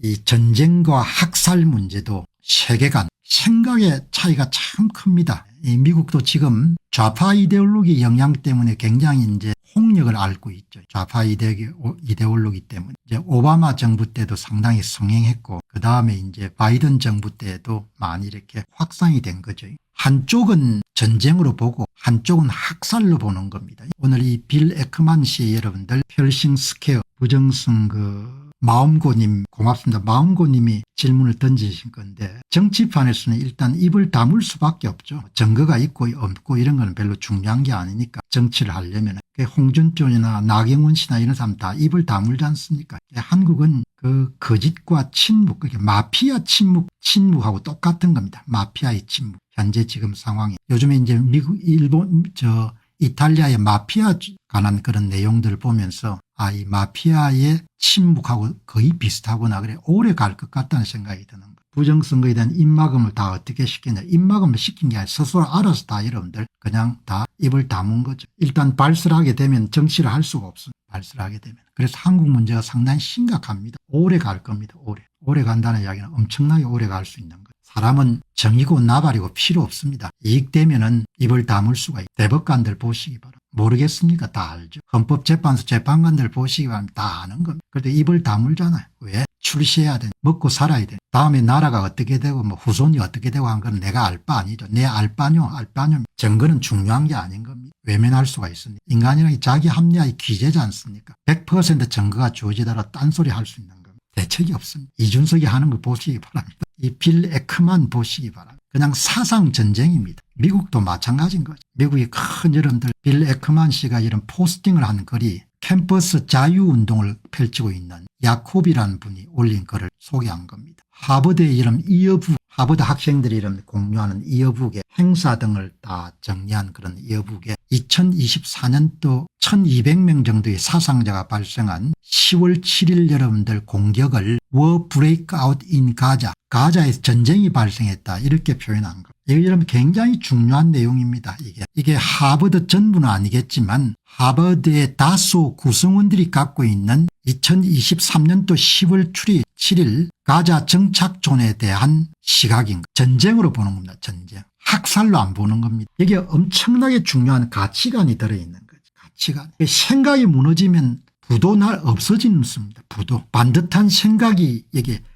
이 전쟁과 학살 문제도 세계관 생각의 차이가 참 큽니다. 이 미국도 지금 좌파 이데올로기 영향 때문에 굉장히 이제 홍역을 앓고 있죠. 좌파 이데올로기 때문에 이제 오바마 정부 때도 상당히 성행했고 그 다음에 이제 바이든 정부 때도 많이 이렇게 확산이 된 거죠. 한쪽은 전쟁으로 보고 한쪽은 학살로 보는 겁니다. 오늘 이 빌 에크만 씨 여러분들 펠싱 스퀘어 부정성 마음고님 고맙습니다. 마음고님이 질문을 던지신 건데 정치판에서는 일단 입을 다물 수밖에 없죠. 증거가 있고 없고 이런 건 별로 중요한 게 아니니까 정치를 하려면 홍준표나 나경원 씨나 이런 사람 다 입을 다물지 않습니까? 한국은 그 거짓과 침묵, 마피아 침묵하고 똑같은 겁니다. 마피아의 침묵. 현재 지금 상황이 요즘에 이제 미국, 일본, 이탈리아의 마피아 관한 그런 내용들을 보면서 이 마피아의 침묵하고 거의 비슷하구나 그래 오래 갈 것 같다는 생각이 드는 거예요. 부정선거에 대한 입막음을 다 어떻게 시켰냐. 입막음을 시킨 게 아니라 스스로 알아서 다 여러분들 그냥 다 입을 다문 거죠. 일단 발설을 하게 되면 정치를 할 수가 없습니다. 발설을 하게 되면. 그래서 한국 문제가 상당히 심각합니다. 오래 갈 겁니다. 오래 간다는 이야기는 엄청나게 오래 갈 수 있는 거예요. 사람은 정이고 나발이고 필요 없습니다. 이익되면은 입을 다물 수가 있고 대법관들 보시기 바랍니다. 모르겠습니까? 다 알죠. 헌법재판소 재판관들 보시기 바랍니다. 다 아는 겁니다. 그런데 입을 다물잖아요. 왜? 출시해야 돼. 먹고 살아야 돼. 다음에 나라가 어떻게 되고 뭐 후손이 어떻게 되고 한 건 내가 알 바 아니죠. 내 알바뇨. 증거는 중요한 게 아닌 겁니다. 외면할 수가 있습니다. 인간이란 자기 합리화의 기재지 않습니까? 100% 증거가 주어지더라도 딴소리 할 수 있는 겁니다. 대책이 없습니다. 이준석이 하는 거 보시기 바랍니다. 이 빌 에크만 보시기 바랍니다. 그냥 사상 전쟁입니다. 미국도 마찬가지인 거죠. 미국이 큰 여러분들 빌 에크만 씨가 이런 포스팅을 한 글이 캠퍼스 자유운동을 펼치고 있는 야콥이라는 분이 올린 글을 소개한 겁니다. 하버드의 이런 이어북, 하버드 학생들이 이런 공유하는 이어북의 행사 등을 다 정리한 그런 이어북에 2024년도 1200명 정도의 사상자가 발생한 10월 7일 여러분들 공격을 War Breakout in Gaza, 가자에서 전쟁이 발생했다 이렇게 표현한 겁니다. 이게 여러분 굉장히 중요한 내용입니다. 이게 하버드 전부는 아니겠지만 하버드의 다수 구성원들이 갖고 있는 2023년도 10월 7일 가자 정착존에 대한 시각인 것. 전쟁으로 보는 겁니다. 전쟁. 학살로 안 보는 겁니다. 이게 엄청나게 중요한 가치관이 들어있는 거죠. 가치관. 생각이 무너지면 부도 없어지는 겁니다. 부도. 반듯한 생각이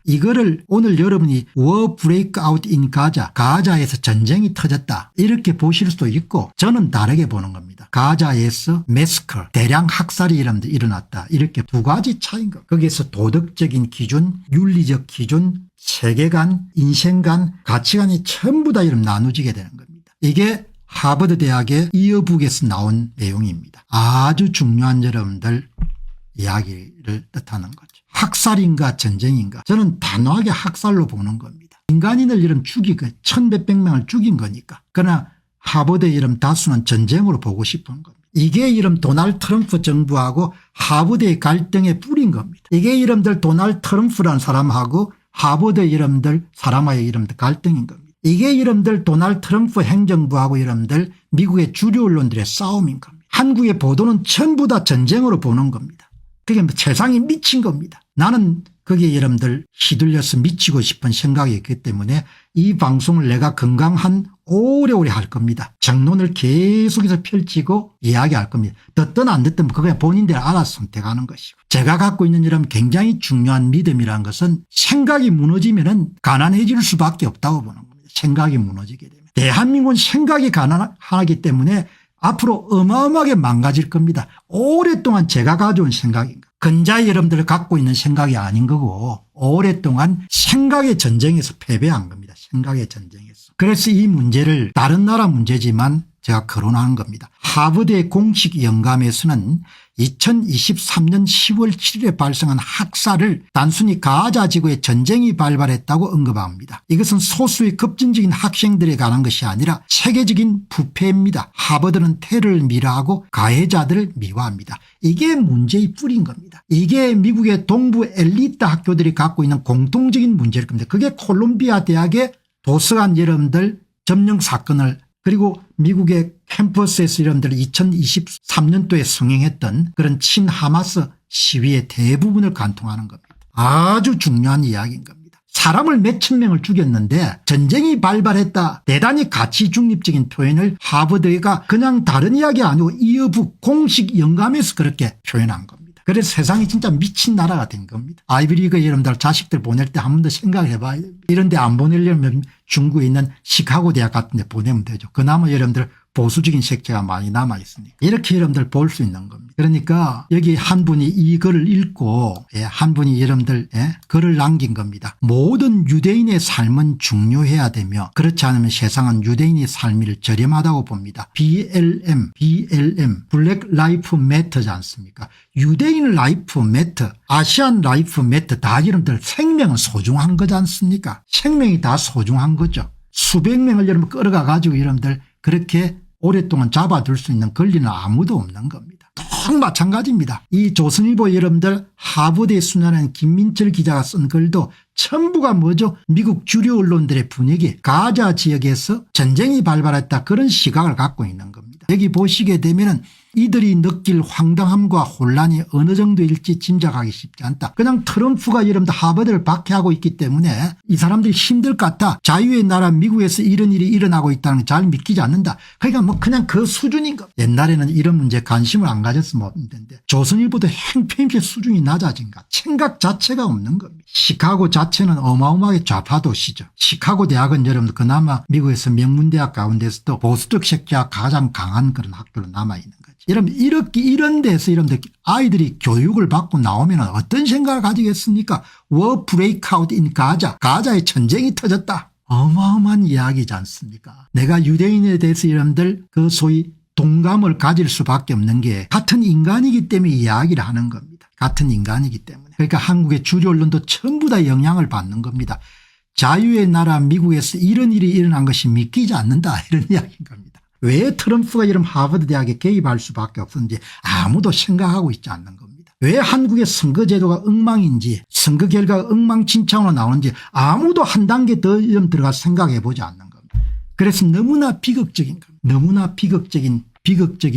이거를 오늘 여러분이 War Breakout in Gaza, 가자에서 전쟁이 터졌다 이렇게 보실 수도 있고 저는 다르게 보는 겁니다. 가자에서 매스커, 대량 학살이 일어났다 이렇게 두 가지 차이인 겁니다. 거기에서 도덕적인 기준, 윤리적 기준, 세계관, 인생관, 가치관이 전부 다 이렇게 나누지게 되는 겁니다. 이게 하버드 대학의 이어북에서 나온 내용입니다. 아주 중요한 여러분들 이야기를 뜻하는 거죠. 학살인가 전쟁인가 저는 단호하게 학살로 보는 겁니다. 인간인을 이런 죽이고 1100몇 명을 죽인 거니까. 그러나 하버드의 이름 다수는 전쟁으로 보고 싶은 겁니다. 이게 이름 도널드 트럼프 정부하고 하버드의 갈등의 뿌린 겁니다. 이게 이름들 도널드 트럼프라는 사람하고 하버드 이름들 사람의 이름들 갈등인 겁니다. 이게 이름들 도널드 트럼프 행정부하고 이름들 미국의 주류 언론들의 싸움인 겁니다. 한국의 보도는 전부 다 전쟁으로 보는 겁니다. 그게 세상이 미친 겁니다. 나는 거기에 여러분들 휘둘려서 미치고 싶은 생각이 있기 때문에 이 방송을 내가 건강한 오래오래 할 겁니다. 정론을 계속해서 펼치고 이야기할 겁니다. 듣든 안 듣든 그게 본인들 알아서 선택하는 것이고 제가 갖고 있는 이런 굉장히 중요한 믿음이라는 것은 생각이 무너지면 가난해질 수밖에 없다고 보는 겁니다. 생각이 무너지게 되면. 대한민국은 생각이 가난하기 때문에 앞으로 어마어마하게 망가질 겁니다. 오랫동안 제가 가져온 생각인가. 근자의 여러분들 갖고 있는 생각이 아닌 거고 오랫동안 생각의 전쟁에서 패배한 겁니다. 생각의 전쟁에서. 그래서 이 문제를 다른 나라 문제지만 제가 거론하는 겁니다. 하버드의 공식 영감에서는 2023년 10월 7일에 발생한 학살을 단순히 가자 지구에 전쟁이 발발했다고 언급합니다. 이것은 소수의 급진적인 학생들에 관한 것이 아니라 세계적인 부패입니다. 하버드는 테러를 미화하고 가해자들을 미화합니다. 이게 문제의 뿌리인 겁니다. 이게 미국의 동부 엘리트 학교들이 갖고 있는 공통적인 문제일 겁니다. 그게 콜롬비아 대학의 도서관 여러분들 점령 사건을 그리고 미국의 캠퍼스에서 여러분들 2023년도에 성행했던 그런 친하마스 시위의 대부분을 관통하는 겁니다. 아주 중요한 이야기인 겁니다. 사람을 몇천 명을 죽였는데 전쟁이 발발했다. 대단히 가치 중립적인 표현을 하버드가 그냥 다른 이야기 아니고 이어부 공식 영감에서 그렇게 표현한 겁니다. 그래서 세상이 진짜 미친 나라가 된 겁니다. 아이비리그 여러분들 자식들 보낼 때 한 번 더 생각해 봐야 됩니다. 이런 데 안 보내려면 중국에 있는 시카고 대학 같은 데 보내면 되죠. 그나마 여러분들 보수적인 색채가 많이 남아있으니까. 이렇게 여러분들 볼 수 있는 겁니다. 그러니까 여기 한 분이 이 글을 읽고 한 분이 여러분들 글을 남긴 겁니다. 모든 유대인의 삶은 중요해야 되며 그렇지 않으면 세상은 유대인의 삶을 저렴하다고 봅니다. BLM 블랙 라이프 매터지 않습니까? 유대인 라이프 매터, 아시안 라이프 매터 다 여러분들 생명은 소중한 거지 않습니까? 생명이 다 소중한 거죠. 수백 명을 여러분 끌어가 가지고 여러분들 그렇게 오랫동안 잡아둘 수 있는 권리는 아무도 없는 겁니다. 또 마찬가지입니다. 이 조선일보 여러분들 하버드에 순환한 김민철 기자가 쓴 글도 전부가 뭐죠? 미국 주류 언론들의 분위기, 가자 지역에서 전쟁이 발발했다 그런 시각을 갖고 있는 겁니다. 여기 보시게 되면은 이들이 느낄 황당함과 혼란이 어느 정도일지 짐작하기 쉽지 않다. 그냥 트럼프가 여러분들 하버드를 박해하고 있기 때문에 이 사람들이 힘들 것 같다. 자유의 나라 미국에서 이런 일이 일어나고 있다는 걸 잘 믿기지 않는다. 그러니까 뭐 그냥 그 수준인 거. 옛날에는 이런 문제에 관심을 안 가졌으면 없는데 조선일보도 행편있게 수준이 낮아진 것. 생각 자체가 없는 겁니다. 시카고 자체는 어마어마하게 좌파 도시죠. 시카고 대학은 여러분들 그나마 미국에서 명문대학 가운데서도 보수적 색채가 가장 강한 그런 학교로 남아있는 거죠. 여러분 이런 데서 여러분들 아이들이 교육을 받고 나오면 어떤 생각을 가지겠습니까? War breakout in Gaza. 가자에 전쟁이 터졌다. 어마어마한 이야기지 않습니까? 내가 유대인에 대해서 여러분들 그 소위 동감을 가질 수밖에 없는 게 같은 인간이기 때문에 이야기를 하는 겁니다. 같은 인간이기 때문에. 그러니까 한국의 주류 언론도 전부 다 영향을 받는 겁니다. 자유의 나라 미국에서 이런 일이 일어난 것이 믿기지 않는다 이런 이야기인 겁니다. 왜 트럼프가 이런 하버드 대학에 개입할 수밖에 없었는지 아무도 생각하고 있지 않는 겁니다. 왜 한국의 선거제도가 엉망인지 선거 결과가 엉망진창으로 나오는지 아무도 한 단계 더 들어가 생각해 보지 않는 겁니다. 그래서 너무나 비극적인 겁니다. 너무나 비극적인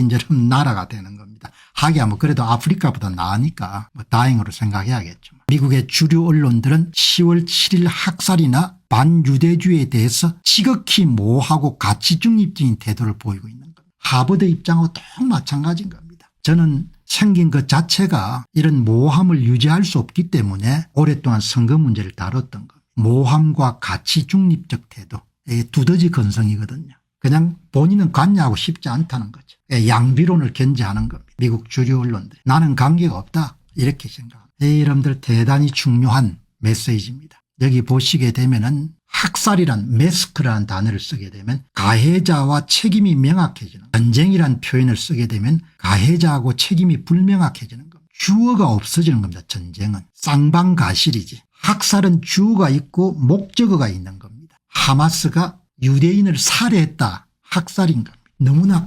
저런 나라가 되는 겁니다. 하기야 뭐 그래도 아프리카보다 나으니까 뭐 다행으로 생각해야겠죠. 미국의 주류 언론들은 10월 7일 학살이나 반유대주의에 대해서 지극히 모호하고 가치 중립적인 태도를 보이고 있는 겁니다. 하버드 입장하고 또 마찬가지인 겁니다. 저는 생긴 것 자체가 이런 모호함을 유지할 수 없기 때문에 오랫동안 선거 문제를 다뤘던 겁니다. 모호함과 가치 중립적 태도, 이게 두더지 건성이거든요. 그냥 본인은 관여하고 싶지 않다는 거죠. 양비론을 견지하는 겁니다. 미국 주류 언론들. 나는 관계가 없다 이렇게 생각합니다. 여러분들 대단히 중요한 메시지입니다. 여기 보시게 되면은 학살이란 매스크라는 단어를 쓰게 되면 가해자와 책임이 명확해지는, 전쟁이란 표현을 쓰게 되면 가해자하고 책임이 불명확해지는 겁니다. 주어가 없어지는 겁니다. 전쟁은 쌍방가실이지. 학살은 주어가 있고 목적어가 있는 겁니다. 하마스가 유대인을 살해했다. 학살인 겁니다. 너무나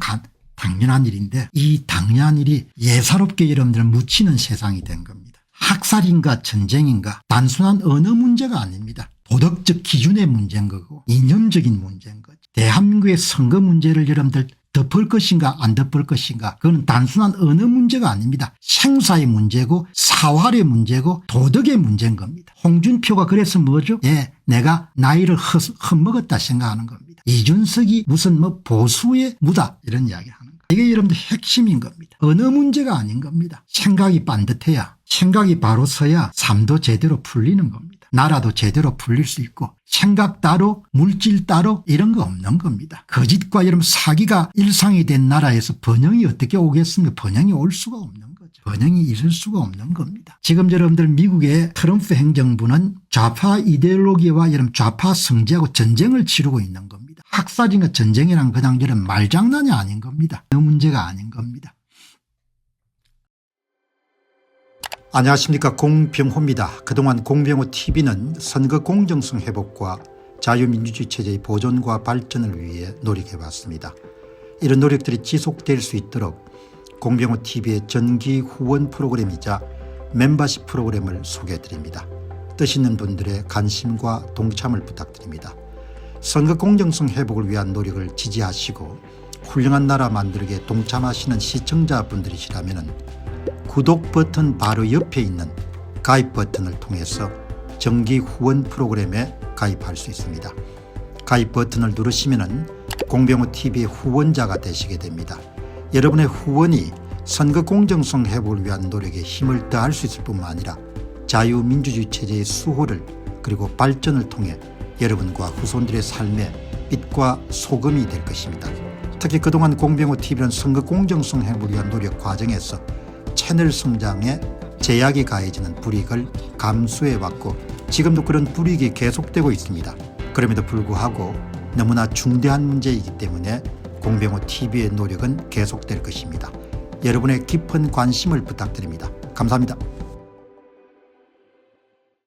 당연한 일인데 이 당연한 일이 예사롭게 여러분들을 묻히는 세상이 된 겁니다. 학살인가 전쟁인가 단순한 언어 문제가 아닙니다. 도덕적 기준의 문제인 거고 이념적인 문제인 거죠. 대한민국의 선거 문제를 여러분들 덮을 것인가 안 덮을 것인가 그건 단순한 언어 문제가 아닙니다. 생사의 문제고 사활의 문제고 도덕의 문제인 겁니다. 홍준표가 그래서 뭐죠? 내가 나이를 헛먹었다 생각하는 겁니다. 이준석이 무슨 뭐 보수의 무다 이런 이야기를 하는 거예요. 이게 여러분들 핵심인 겁니다. 언어 문제가 아닌 겁니다. 생각이 반듯해야 생각이 바로 서야 삶도 제대로 풀리는 겁니다. 나라도 제대로 풀릴 수 있고 생각 따로 물질 따로 이런 거 없는 겁니다. 거짓과 여러분 사기가 일상이 된 나라에서 번영이 어떻게 오겠습니까? 번영이 올 수가 없는 거죠. 번영이 있을 수가 없는 겁니다. 지금 여러분들 미국의 트럼프 행정부는 좌파 이데올로기와 여러분 좌파 성지하고 전쟁을 치르고 있는 겁니다. 학살이나 전쟁이란 그냥 이런 말장난이 아닌 겁니다. 그 문제가 아닌 겁니다. 안녕하십니까, 공병호입니다. 그동안 공병호TV는 선거 공정성 회복과 자유민주주의 체제의 보존과 발전을 위해 노력해왔습니다. 이런 노력들이 지속될 수 있도록 공병호TV의 정기 후원 프로그램이자 멤버십 프로그램을 소개해드립니다. 뜻 있는 분들의 관심과 동참을 부탁드립니다. 선거 공정성 회복을 위한 노력을 지지하시고 훌륭한 나라 만들기에 동참하시는 시청자분들이시라면 구독 버튼 바로 옆에 있는 가입 버튼을 통해서 정기 후원 프로그램에 가입할 수 있습니다. 가입 버튼을 누르시면 공병호TV의 후원자가 되시게 됩니다. 여러분의 후원이 선거 공정성 회복을 위한 노력에 힘을 더할 수 있을 뿐만 아니라 자유민주주의 체제의 수호를 그리고 발전을 통해 여러분과 후손들의 삶에 빛과 소금이 될 것입니다. 특히 그동안 공병호TV는 선거 공정성 회복을 위한 노력 과정에서 채널 성장에 제약이 가해지는 불이익을 감수해왔고 지금도 그런 불이익이 계속되고 있습니다. 그럼에도 불구하고 너무나 중대한 문제이기 때문에 공병호TV의 노력은 계속될 것입니다. 여러분의 깊은 관심을 부탁드립니다. 감사합니다.